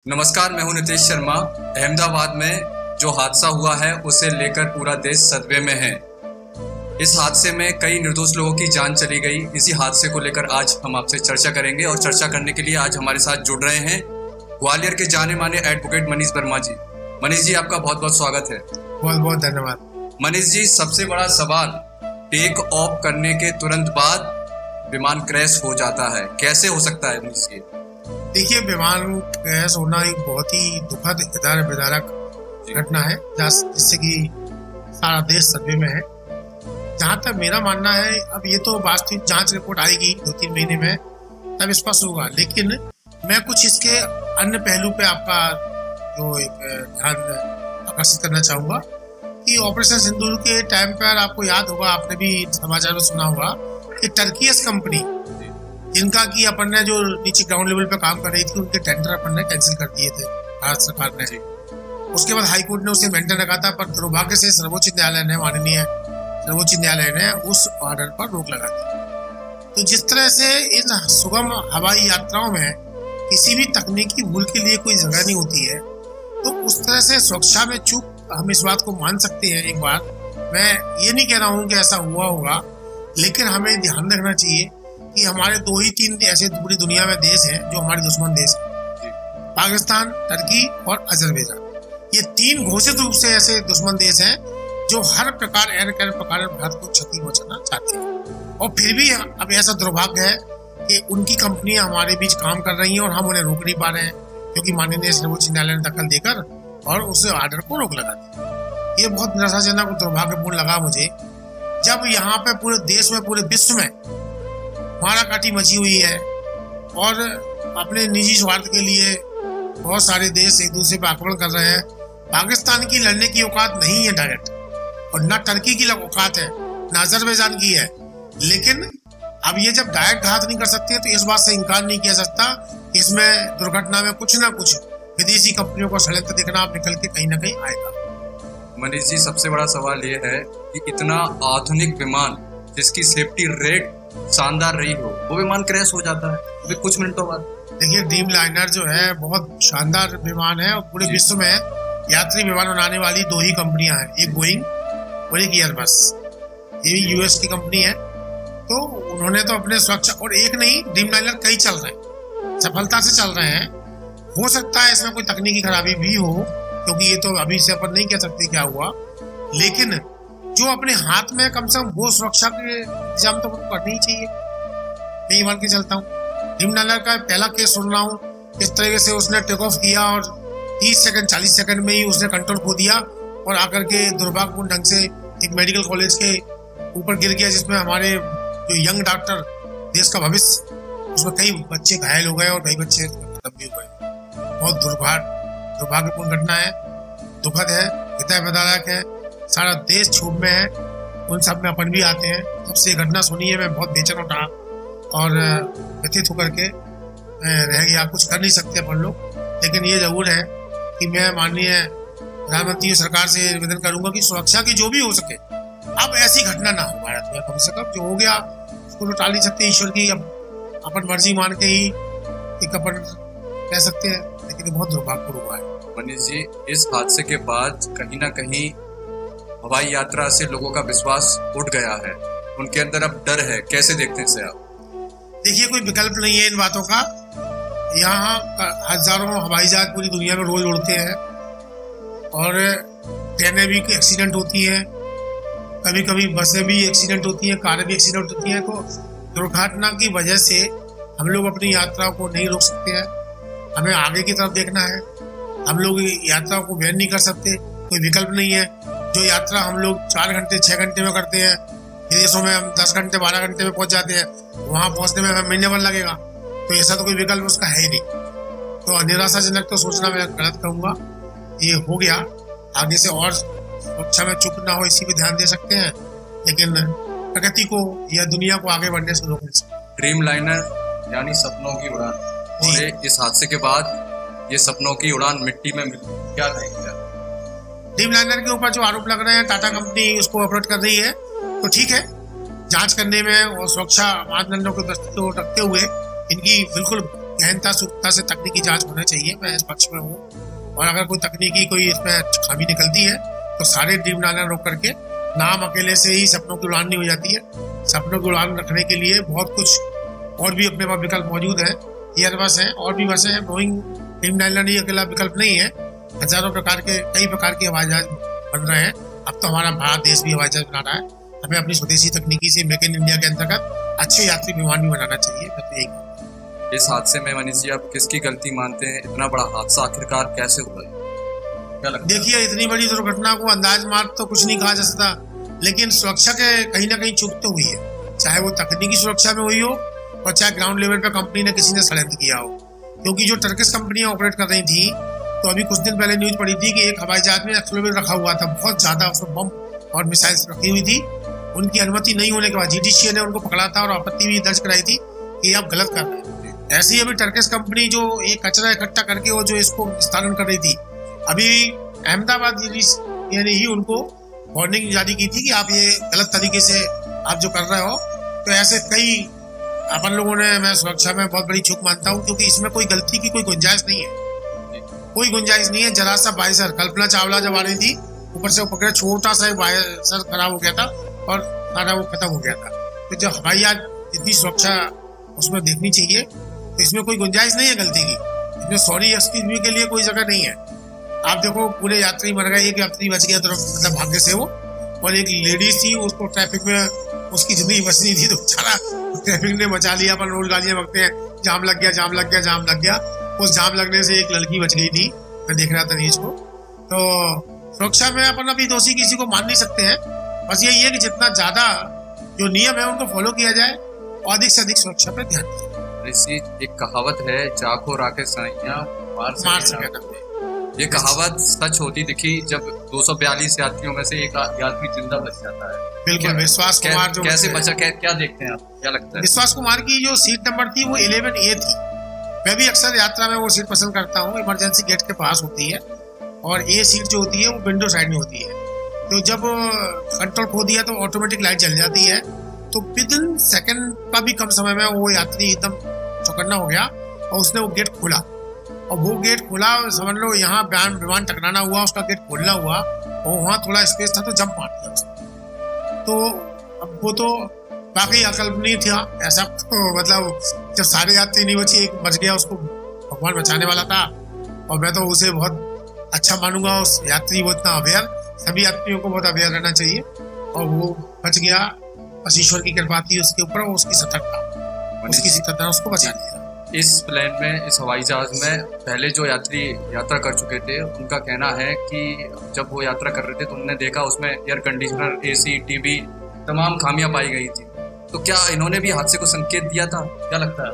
नमस्कार, मैं हूं नितेश शर्मा। अहमदाबाद में जो हादसा हुआ है उसे लेकर पूरा देश सदमे में है। इस हादसे में कई निर्दोष लोगों की जान चली गई। इसी हादसे को लेकर आज हम आपसे चर्चा करेंगे और चर्चा करने के लिए आज हमारे साथ जुड़ रहे हैं ग्वालियर के जाने माने एडवोकेट मनीष वर्मा जी। मनीष जी, आपका बहुत बहुत स्वागत है। बहुत बहुत धन्यवाद। मनीष जी, सबसे बड़ा सवाल, टेक ऑफ करने के तुरंत बाद विमान क्रैश हो जाता है, कैसे हो सकता है मनीष जी? देखिए, विमान क्रैश होना एक बहुत ही दुखद विदारक घटना है जिससे कि सारा देश सदमे में है। जहाँ तक मेरा मानना है, अब ये तो वास्तविक जांच रिपोर्ट आएगी 2-3 महीने में, तब स्पष्ट होगा। लेकिन मैं कुछ इसके अन्य पहलू पे आपका जो एक ध्यान आकर्षित करना चाहूँगा कि ऑपरेशन सिंदूर के टाइम पर आपको याद होगा, आपने भी समाचार में सुना होगा कि टर्कियस कंपनी जिनका कि अपन ने जो नीचे ग्राउंड लेवल पे काम कर रही थी, उनके टेंडर अपन ने कैंसिल कर दिए थे भारत सरकार ने। उसके बाद हाई कोर्ट ने उसे मेंटेन रखा था, पर दुर्भाग्य से सर्वोच्च न्यायालय ने, माननीय सर्वोच्च न्यायालय ने उस ऑर्डर पर रोक लगा दी। तो जिस तरह से इन सुगम हवाई यात्राओं में किसी भी तकनीकी भूल के लिए कोई जगह नहीं होती है, तो उस तरह से सुरक्षा में चूक हम इस बात को मान सकते हैं। एक बार मैं ये नहीं कह रहा हूँ कि ऐसा हुआ होगा, लेकिन हमें ध्यान रखना चाहिए कि हमारे 2-3 ऐसे पूरी दुनिया में देश हैं जो हमारे दुश्मन देश हैं, पाकिस्तान, टर्की और अजरबैजान। ये 3 घोषित रूप से ऐसे दुश्मन देश हैं जो हर प्रकार भारत को क्षति पहुंचाना चाहते हैं। और फिर भी अब ऐसा दुर्भाग्य है कि उनकी कंपनियां हमारे बीच काम कर रही हैं और हम उन्हें रोक नहीं पा रहे हैं, क्योंकि माननीय सर्वोच्च न्यायालय ने दखल देकर और उस ऑर्डर को रोक लगा दिया। ये बहुत निराशाजनक और दुर्भाग्यपूर्ण लगा मुझे, जब यहाँ पे पूरे देश में, पूरे विश्व में माराकाटी मची हुई है और अपने निजी स्वार्थ के लिए बहुत सारे देश एक दूसरे पर आक्रमण कर रहे हैं। पाकिस्तान की लड़ने की औकात नहीं है डायरेक्ट, और न टर्की की औकात है, न अजरबैजान की है। लेकिन अब ये जब डायरेक्ट घात नहीं कर सकते, तो इस बात से इनकार नहीं किया सकता, इसमें दुर्घटना में कुछ ना कुछ विदेशी कंपनियों का षड्यंत्र दिखना आप निकल के कहीं ना कहीं आएगा। मनीष जी, सबसे बड़ा सवाल ये है कि इतना आधुनिक विमान जिसकी सेफ्टी रेट शानदार रही हो, वो विमान क्रैश हो जाता है अभी कुछ मिनटों बाद। देखिए, ड्रीम लाइनर जो है बहुत शानदार विमान है, और पूरे विश्व में यात्री विमान बनाने वाली 2 ही कंपनियां हैं, एक बोइंग और एक एयरबस। ये भी यूएस की कंपनी है। तो उन्होंने तो अपने सुरक्षा, और एक नहीं, ड्रीम लाइनर कई चल रहे हैं, सफलता से चल रहे हैं। हो सकता है इसमें कोई तकनीकी खराबी भी हो, क्योंकि ये तो अभी से अपन नहीं कह सकते क्या हुआ, लेकिन जो अपने हाथ में कम से कम वो सुरक्षा के इंतजाम तो करनी ही चाहिए। मैं ये मान के चलता हूँ, ड्रीम लाइनर का पहला केस सुन रहा हूँ, इस तरीके से उसने टेक ऑफ किया और 30 सेकंड 40 सेकंड में ही उसने कंट्रोल खो दिया और आकर के दुर्भाग्यपूर्ण ढंग से एक मेडिकल कॉलेज के ऊपर गिर गया, जिसमें हमारे जो यंग डॉक्टर, देश का भविष्य, उसमें कई बच्चे घायल हो गए और कई बच्चे खत्म भी हो गए। बहुत दुर्भाग्यपूर्ण घटना है, दुखद है, हृदय विदारक है। सारा देश क्षोभ में है, उन सब में अपन भी आते हैं। जब से घटना सुनी है, मैं बहुत बेचैन उठा और व्यथित होकर के रह गया। कुछ कर नहीं सकते अपन लोग, लेकिन ये जरूर है कि मैं माननीय प्रधानमंत्री सरकार से निवेदन करूंगा कि सुरक्षा की जो भी हो सके, अब ऐसी घटना ना हो भारत में। कम से कम जो हो गया उसको तो टाल नहीं सकते, ईश्वर की अब अपन मर्जी मान के ही एक अपन कह सकते हैं, लेकिन बहुत दुर्भाग्यपूर्ण हुआ है। मनीष जी, इस हादसे के बाद कहीं ना कहीं हवाई यात्रा से लोगों का विश्वास उठ गया है, उनके अंदर अब डर है, कैसे देखते हैं इसे आप? देखिए, कोई विकल्प नहीं है इन बातों का। यहाँ हजारों हवाई जहाज पूरी दुनिया में रोज उड़ते हैं और ट्रेनें भी एक्सीडेंट होती हैं, कभी कभी बसें भी एक्सीडेंट होती हैं, कारें भी एक्सीडेंट होती हैं। तो दुर्घटना की वजह से हम लोग अपनी यात्रा को नहीं रोक सकते हैं, हमें आगे की तरफ देखना है। हम लोग यात्रा को बैन नहीं कर सकते, कोई विकल्प नहीं है। जो यात्रा हम लोग 4 घंटे 6 घंटे में करते हैं, विदेशों में हम 10 घंटे 12 घंटे में पहुंच जाते हैं, वहां पहुंचने में हमें महीने भर लगेगा। तो ऐसा तो कोई विकल्प उसका है ही नहीं। तो निराशाजनक तो सोचना मैं गलत कहूंगा। ये हो गया, आगे से और सुरक्षा में चूक ना हो, इसी पे ध्यान दे सकते हैं, लेकिन प्रकृति को या दुनिया को आगे बढ़ने से रोक नहीं सकते। ड्रीम लाइनर यानी सपनों की उड़ान, और इस हादसे के बाद ये सपनों की उड़ान मिट्टी में मिली, क्या कहेंगे? ड्रीम लाइनर के ऊपर जो आरोप लग रहे हैं, टाटा कंपनी उसको अपलोड कर रही है, तो ठीक है, जांच करने में और सुरक्षा मानदंडों को दृष्टि को रखते हुए इनकी बिल्कुल गहनता सूक्ष्मता से तकनीकी जांच होना चाहिए, मैं इस पक्ष में हूँ। और अगर कोई तकनीकी कोई इसमें खामी निकलती है तो सारे ड्रीम लाइनर रोक करके, नाम अकेले से ही सपनों की उड़ान नहीं हो जाती है। सपनों की उड़ान रखने के लिए बहुत कुछ और भी अपने पास विकल्प मौजूद है। एयरबस है और भी बसें हैं, बोइंग ड्रीम लाइनर ही अकेला विकल्प नहीं है। हजारों प्रकार के, कई प्रकार के हवाई जहाज बन रहे हैं। अब तो हमारा भारत देश भी हवाई जहाज बना रहा है। हमें अपनी स्वदेशी तकनीकी से मेक इन इंडिया के अंतर्गत अच्छे यात्री विमान भी बनाना चाहिए। मैं तो यही, इस हादसे में मनीष जी आप किसकी गलती मानते हैं? इतना बड़ा हादसा आखिरकार कैसे हुआ है, क्या लगता है? देखिए, इतनी बड़ी दुर्घटना को अंदाज मार तो कुछ नहीं कहा जा सकता, लेकिन सुरक्षा के कहीं ना कहीं चूक तो हुई है। चाहे वो तकनीकी सुरक्षा में हुई हो और चाहे ग्राउंड लेवल पर कंपनी ने किसी ने षड्यंत्र किया हो। क्योंकि जो टर्किश कंपनियां ऑपरेट कर रही थी, तो अभी कुछ दिन पहले न्यूज पड़ी थी कि एक हवाई जहाज में एक्सप्लोजिव रखा हुआ था, बहुत ज्यादा उसमें बम और मिसाइल्स रखी हुई थी। उनकी अनुमति नहीं होने के बाद जीडीसीए ने उनको पकड़ा था और आपत्ति भी दर्ज कराई थी कि आप गलत कर रहे हैं। ऐसे ही अभी टर्किश कंपनी जो ये कचरा इकट्ठा करके वो जो इसको विस्तारण कर रही थी, अभी अहमदाबाद यानी ही उनको वार्निंग जारी की थी कि आप ये गलत तरीके से आप जो कर रहे हो। तो ऐसे कई अपन लोगों ने, मैं सुरक्षा में बहुत बड़ी चूक मानता हूँ, क्योंकि इसमें कोई गलती की कोई गुंजाइश नहीं है, कोई गुंजाइश नहीं है। जरा सा बाइसर, कल्पना चावला जब आ रही थी, ऊपर से पकड़े छोटा सा बाइसर खराब हो गया था और सारा वो खत्म हो गया था। तो जब हवाई जहाज इतनी सुरक्षा उसमें देखनी चाहिए, तो इसमें कोई गुंजाइश नहीं है गलती की। इसमें सॉरी एक्सक्यूज मी के लिए कोई जगह नहीं है। आप देखो, पूरे यात्री मर गए, एक यात्री बच गया, तो मतलब भाग्य से वो, और एक लेडीज थी, उसको ट्रैफिक में उसकी जिंदगी बचनी थी, तो बेचारा ट्रैफिक ने बचा लिया। अपन रोज गालियां बकते हैं, जाम लग गया, जाम लग गया, जाम लग गया। उस जाम लगने से एक लड़की बच गई थी, मैं देख रहा था न्यूज को। तो सुरक्षा में अपन अभी दोषी किसी को मान नहीं सकते हैं। बस यही है कि जितना ज्यादा जो नियम है उनको फॉलो किया जाए और अधिक से अधिक सुरक्षा पर ध्यान दिया। इसी एक कहावत है, जाको राके सैया मार सके। ये कहावत सच होती दिखी जब 242 यात्रियों में से एक यात्री जिंदा बच जाता है। बिल्कुल, विश्वास कुमार जो कैसे बचा, क्या देखते हैं आप, क्या लगता है? विश्वास कुमार की जो सीट नंबर थी वो 11A थी। मैं भी अक्सर यात्रा में वो सीट पसंद करता हूँ, इमरजेंसी गेट के पास होती है, और ए सीट जो होती है वो विंडो साइड में होती है। तो जब कंट्रोल खो दिया तो ऑटोमेटिक लाइट जल जाती है, तो विद इन सेकंड का भी कम समय में वो यात्री एकदम चौकन्ना हो गया और उसने वो गेट खोला। और वो गेट खोला, समझ लो यहाँ विमान टकराना हुआ, उसका गेट खोलना हुआ और वहाँ थोड़ा स्पेस था तो जंप मार दिया उसने। तो अब वो तो बाकी अकल्पनीय था ऐसा, मतलब जब सारे यात्री नहीं बचे, एक बच गया, उसको भगवान बचाने वाला था। और मैं तो उसे बहुत अच्छा मानूंगा उस यात्री, वो इतना अवेयर, सभी यात्रियों को बहुत अवेयर रहना चाहिए, और वो बच गया। बस ईश्वर की कृपा थी उसके ऊपर, वो उसकी सतर्कता उसको बचा लिया। इस प्लेन में, इस हवाई जहाज में पहले जो यात्री यात्रा कर चुके थे, उनका कहना है कि जब वो यात्रा कर रहे थे तो उन्होंने देखा उसमें एयर कंडीशनर, AC, टीवी तमाम खामियां पाई गई थी। तो क्या इन्होंने भी हादसे को संकेत दिया था, क्या लगता है?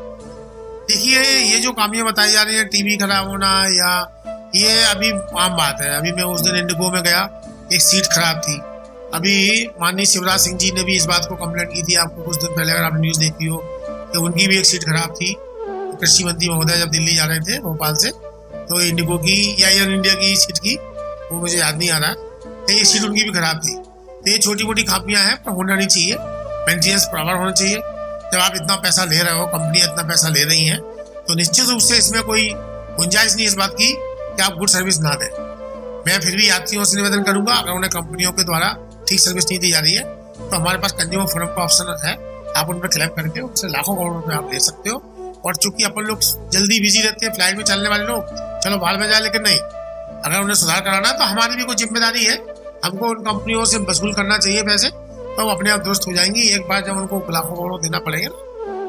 देखिए, ये जो खामियां बताई जा रही है, टीवी खराब होना, या ये अभी आम बात है। अभी मैं उस दिन इंडिगो में गया, एक सीट खराब थी। अभी माननीय शिवराज सिंह जी ने भी इस बात को कंप्लेंट की थी, आपको कुछ दिन पहले अगर आप न्यूज देखी हो, कि उनकी भी एक सीट खराब थी। कृषि मंत्री महोदय जब दिल्ली जा रहे थे भोपाल से, तो इंडिगो की या एयर इंडिया की सीट की, वो मुझे याद नहीं आ रहा, तो ये सीट उनकी भी खराब थी। तो ये छोटी मोटी खामियां हैं, पर होना नहीं चाहिए। मेंटेनेंस प्रॉपर होना चाहिए। जब आप इतना पैसा ले रहे हो, कंपनियां इतना पैसा ले रही हैं, तो निश्चित रूप से इसमें कोई गुंजाइश नहीं इस बात की कि आप गुड सर्विस ना दें। मैं फिर भी यात्रियों से निवेदन करूंगा, अगर उन्हें कंपनियों के द्वारा ठीक सर्विस नहीं दी जा रही है, तो हमारे पास कंज्यूमर फोरम का ऑप्शन है, आप उन पर क्लेम करके उनसे लाखों करोड़ रुपए आप ले सकते हो। और चूंकि अपन लोग जल्दी बिजी रहते हैं, फ्लाइट में चलने वाले लोग, चलो बाहर में जाए, लेकिन नहीं, अगर उन्हें सुधार कराना है तो हमारी भी कोई जिम्मेदारी है, हमको उन कंपनियों से वसूल करना चाहिए पैसे, तो वो अपने आप दुरुस्त हो जाएंगी। एक बार जब उनको लाखों करोड़ देना पड़ेगा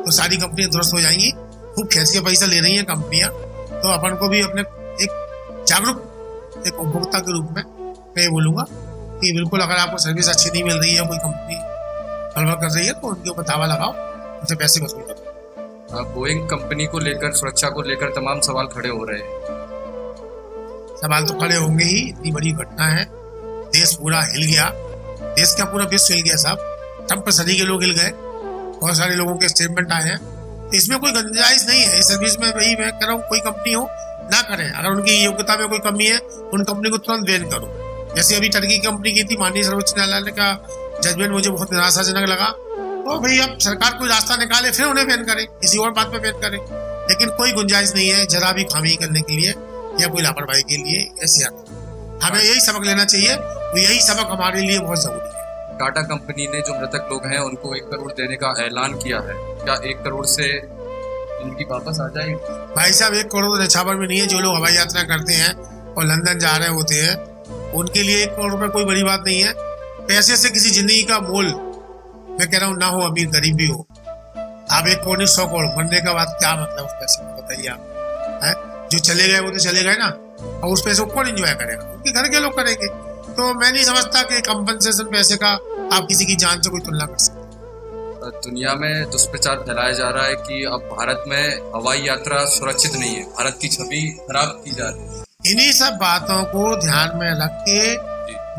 तो सारी कंपनियां दुरुस्त हो जाएंगी। खूब खेच के पैसा ले रही हैं कंपनियां, तो अपन को भी अपने एक जागरूक एक उपभोक्ता के रूप में मैं ये बोलूंगा कि बिल्कुल, अगर आपको सर्विस अच्छी नहीं मिल रही है, कोई कंपनी गड़बड़ कर रही है, तो उनके ऊपर दावा लगाओ, उनसे पैसे वसूल करो। बोइंग कंपनी को लेकर, सुरक्षा को लेकर तमाम सवाल खड़े हो रहे हैं। सवाल तो खड़े होंगे ही, इतनी बड़ी घटना है, देश पूरा हिल गया, देश का पूरा विश्व हिल गया साहब। ट्रंप सदी के लोग हिल गए, बहुत सारे लोगों के स्टेटमेंट आए हैं। इसमें कोई गुंजाइश नहीं है। इस सर्विस में वही मैं कह रहा हूँ, कोई कंपनी हो ना करें, अगर उनकी योग्यता में कोई कमी है, उन कंपनी को तुरंत बैन करो। जैसे अभी टर्की कंपनी की थी, माननीय सर्वोच्च न्यायालय का जजमेंट मुझे बहुत निराशाजनक लगा। तो भाई अब सरकार कोई रास्ता निकाले, फिर उन्हें बैन करें, किसी और बात पे बैन करें। लेकिन कोई गुंजाइश नहीं है जरा भी खामी करने के लिए या कोई लापरवाही के लिए ऐसी हमें यही सबक लेना चाहिए। तो यही सबक हमारे लिए बहुत जरूरी है। टाटा कंपनी ने जो मृतक लोग हैं उनको 1 करोड़ देने का ऐलान किया है, क्या 1 करोड़ से इनकी वापस आ जाएगी? भाई साहब 1 करोड़ न्यौछावर में नहीं है। जो लोग हवाई यात्रा करते हैं और लंदन जा रहे होते हैं उनके लिए 1 करोड़ रुपए कोई बड़ी बात नहीं है। पैसे से किसी जिंदगी का मोल मैं कह रहा हूँ ना हो, अमीर गरीब भी हो। आप 1 करोड़ 100 करोड़ मरने के बाद क्या मतलब उस पैसे का, बताइए आप है? जो चले गए वो तो चले गए ना, और उस पैसे को कौन एंजॉय करेगा? उनके घर के लोग करेंगे। तो मैं नहीं समझता कि कंपनसेशन पैसे का आप किसी की जान से कोई तुलना कर सकते। दुनिया में दुष्प्रचार फैलाया जा रहा है कि अब भारत में हवाई यात्रा सुरक्षित नहीं है, भारत की छवि खराब की जा रही है। इन्हीं सब बातों को ध्यान में रख के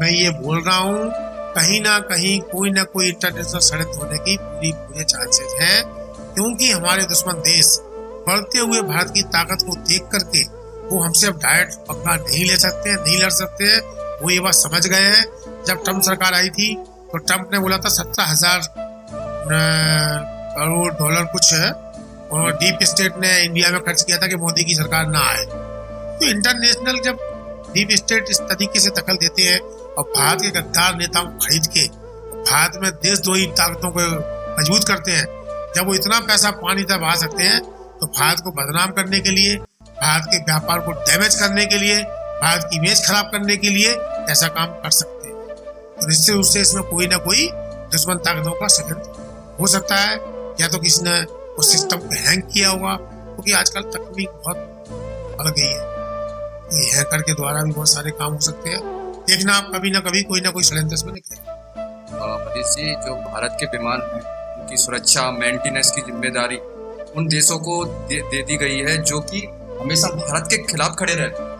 मैं ये बोल रहा हूँ, कहीं ना कहीं कोई ना कोई इंटरनेशनल षड्यंत्र होने की पूरे चांसेस हैं, क्योंकि हमारे दुश्मन देश बढ़ते हुए भारत की ताकत को देख करके वो हमसे अब डायरेक्ट पंगा नहीं ले सकते हैं, नहीं लड़ सकते हैं। वो ये बात समझ गए हैं। जब ट्रम्प सरकार आई थी तो ट्रम्प ने बोला था 17,000 करोड़ डॉलर कुछ है, और डीप स्टेट ने इंडिया में खर्च किया था कि मोदी की सरकार ना आए। तो इंटरनेशनल जब डीप स्टेट इस तरीके से दखल देते हैं और भारत के गद्दार नेताओं को खरीद के भारत में देशद्रोही ताकतों को मजबूत करते हैं, जब वो इतना पैसा पानी तक बहा सकते हैं तो भारत को बदनाम करने के लिए, भारत के व्यापार को डैमेज करने के लिए, भारत की इमेज खराब करने के लिए ऐसा काम कर सकते हैं। तो निश्चित रूप से इसमें कोई ना कोई दुश्मन ताकतों का षड्यंत्र हो सकता है, या तो किसी ने उस सिस्टम को हैंग किया होगा, क्योंकि आजकल तकनीक बहुत बढ़ गई है। ये हैकर के द्वारा भी बहुत सारे काम हो सकते हैं। देखना आप कभी ना कभी कोई ना कोई षड्यंत्र इसमें निकलेगा। मनीष जी, जो भारत के विमान हैं उनकी सुरक्षा मेंटेनेंस की जिम्मेदारी उन देशों को दे दी गई है जो कि हमेशा भारत के खिलाफ खड़े रहते हैं।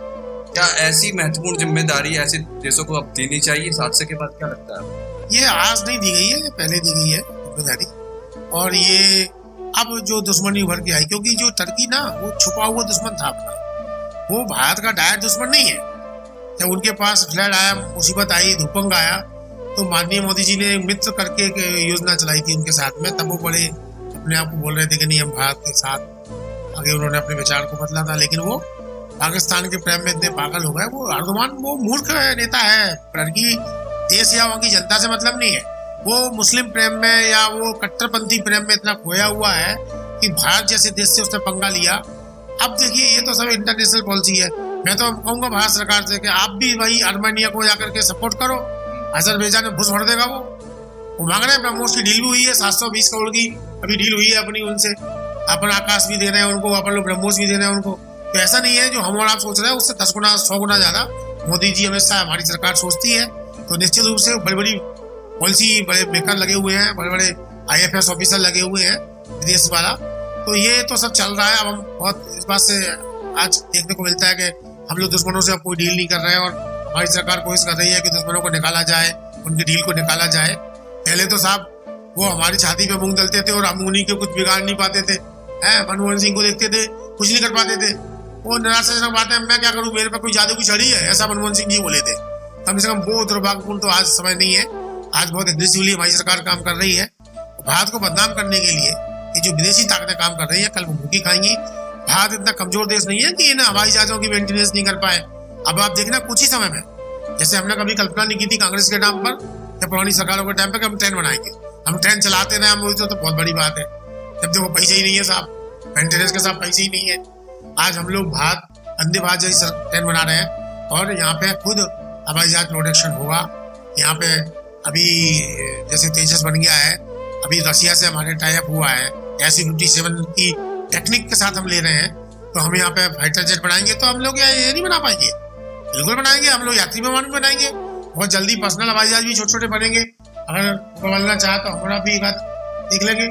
क्या ऐसी महत्वपूर्ण जिम्मेदारी ऐसे देशों को अब देनी चाहिए इस हादसे के बाद? क्या लगता है? ये आज नहीं दी गई है, ये पहले दी गई है जिम्मेदारी, और ये अब जो दुश्मनी उभर के आई, क्योंकि जो टर्की ना वो छुपा हुआ दुश्मन था अपना, वो भारत का डायरेक्ट दुश्मन नहीं है। जब उनके पास फ्लड आया, मुसीबत आई, धुपंग आया, तो माननीय मोदी जी ने मित्र करके एक योजना चलाई थी उनके साथ में। तब वो बड़े अपने आप को बोल रहे थे कि नहीं हम भारत के साथ, आगे उन्होंने अपने विचार को बदला था, लेकिन वो पाकिस्तान के प्रेम में इतने पागल हो गए। वो अर्दोगान वो मूर्ख नेता है, टर्की देश या वहाँ की जनता से मतलब नहीं है। वो मुस्लिम प्रेम में या वो कट्टरपंथी प्रेम में इतना खोया हुआ है कि भारत जैसे देश से उसने पंगा लिया। अब देखिए ये तो सब इंटरनेशनल पॉलिसी है। मैं तो कहूँगा भारत सरकार से कि आप भी भाई आर्मेनिया को जाकर के सपोर्ट करो। अजरबैजान में घुस भर देगा वो मांग रहे हैं। ब्रह्मोस की डील भी हुई है 720 करोड़ की, अभी डील हुई है अपनी उनसे। अपन आकाश भी दे रहे हैं उनको, अपन लोग ब्रह्मोस भी दे रहे हैं उनको। तो ऐसा नहीं है जो हम और आप सोच रहे हैं उससे 10 गुना 100 गुना ज्यादा मोदी जी हमेशा हमारी सरकार सोचती है। तो निश्चित रूप से बड़ी बड़ी पॉलिसी, बड़े मेकर लगे हुए हैं, बड़े बड़े IFS ऑफिसर लगे हुए हैं विदेश वाला। तो ये तो सब चल रहा है। अब हम बहुत इस बात से आज देखने को मिलता है कि हम लोग दुश्मनों से अब कोई डील नहीं कर रहे हैं, और हमारी सरकार कोशिश कर रही है कि दुश्मनों को निकाला जाए, उनकी डील को निकाला जाए। पहले तो साहब वो हमारी छाती पे मूंग दलते थे और हम उन्हीं के कुछ बिगाड़ नहीं पाते थे। मनमोहन सिंह को देखते थे, कुछ नहीं कर पाते थे। वो निराशाजनक बात है, मैं क्या करूं, मेरे पे कोई जादू की छड़ी है, ऐसा मनमोहन सिंह जी बोले थे। कम से कम वो दुर्भाग्यपूर्ण तो आज समय नहीं है। आज बहुत एग्रेसिवली हमारी सरकार काम कर रही है भारत को बदनाम करने के लिए। ये जो विदेशी ताकतें काम कर रही है, कल वो भूखी खाएंगी। भारत इतना कमजोर देश नहीं है कि इन हवाई जहाजों की मेंटेनेंस नहीं कर पाए। अब आप देखना कुछ ही समय में, जैसे हमने कभी कल्पना नहीं की थी कांग्रेस के नाम पर या पुरानी सरकारों के टाइम पे, हम ट्रेन बनाएंगे, हम ट्रेन चलाते रहे, हम तो बहुत बड़ी बात है। जब देखो पैसे ही नहीं है साहब, मेंटेनेंस के साथ पैसे ही नहीं है। आज हम लोग वंदे भारत जैसी ट्रेन बना रहे हैं, और यहाँ पे खुद हवाई जहाज प्रोडक्शन होगा। यहाँ पे अभी जैसे तेजस बन गया है, अभी रशिया से हमारे टाई अप हुआ है, SU-57 की टेक्निक के साथ हम ले रहे हैं। तो हम यहाँ पे फाइटर जेट बनाएंगे, तो हम लोग ये नहीं बना पाएंगे, बिल्कुल बनाएंगे। हम लोग यात्री विमान भी बनाएंगे, बहुत जल्दी पर्सनल हवाई जहाज भी छोटे छोटे बनेंगे। अगर बनना चाहे तो हमारा भी एक बात देख लेंगे।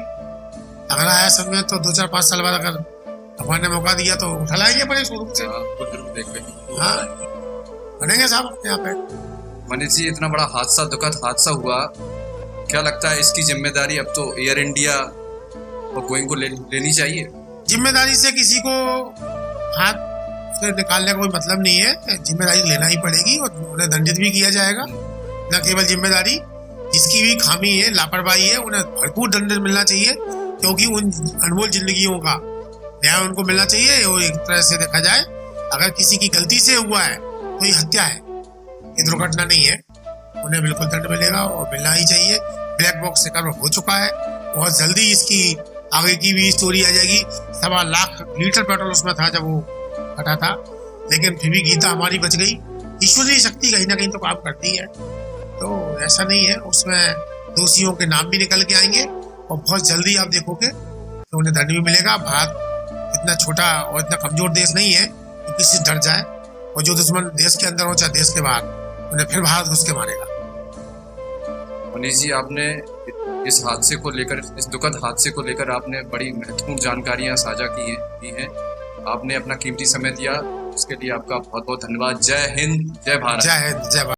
अगर आया समय तो 2-4-5 साल बाद अगर भगवान ने मौका दिया तो उठा लाएंगे बड़े स्वरूप से। हाँ बनेंगे साहब यहाँ पे। मनीष जी, इतना बड़ा हादसा, दुखद हादसा हुआ, क्या लगता है इसकी जिम्मेदारी अब तो एयर इंडिया और बोइंग को लेनी चाहिए? जिम्मेदारी से किसी को हाथ से निकालने का कोई मतलब नहीं है। जिम्मेदारी लेना ही पड़ेगी और उन्हें दंडित भी किया जाएगा। न केवल जिम्मेदारी, जिसकी भी खामी है, लापरवाही है, उन्हें भरपूर दंड मिलना चाहिए, क्योंकि उन अनमोल जिंदगियों का न्याय उनको मिलना चाहिए। और एक तरह से देखा जाए, अगर किसी की गलती से हुआ है तो ये हत्या है, ये दुर्घटना नहीं है। उन्हें बिल्कुल दंड मिलेगा और मिलना ही चाहिए। ब्लैक बॉक्स से कर्म हो चुका है, बहुत जल्दी इसकी आगे की भी स्टोरी आ जाएगी। 1.25 लाख लीटर पेट्रोल उसमें था जब वो फटा था, लेकिन फिर भी गीता हमारी बच गई। ईश्वरीय शक्ति कहीं ना कहीं तो काम करती है, तो ऐसा नहीं है। उसमें दोषियों के नाम भी निकल के आएंगे और बहुत जल्दी आप देखोगे तो उन्हें दंड भी मिलेगा। भारत इतना छोटा और इतना कमजोर देश नहीं है कि किसी से डर जाए, और जो दुश्मन देश के अंदर हो चाहे देश के बाहर, उन्हें फिर भारत घुस के मारेगा। मनीष जी, आपने इस हादसे को लेकर, इस दुखद हादसे को लेकर आपने बड़ी महत्वपूर्ण जानकारियां साझा की हैं। आपने अपना कीमती समय दिया, उसके लिए आपका बहुत बहुत धन्यवाद। जय हिंद, जय भारत। जय हिंद, जय भारत।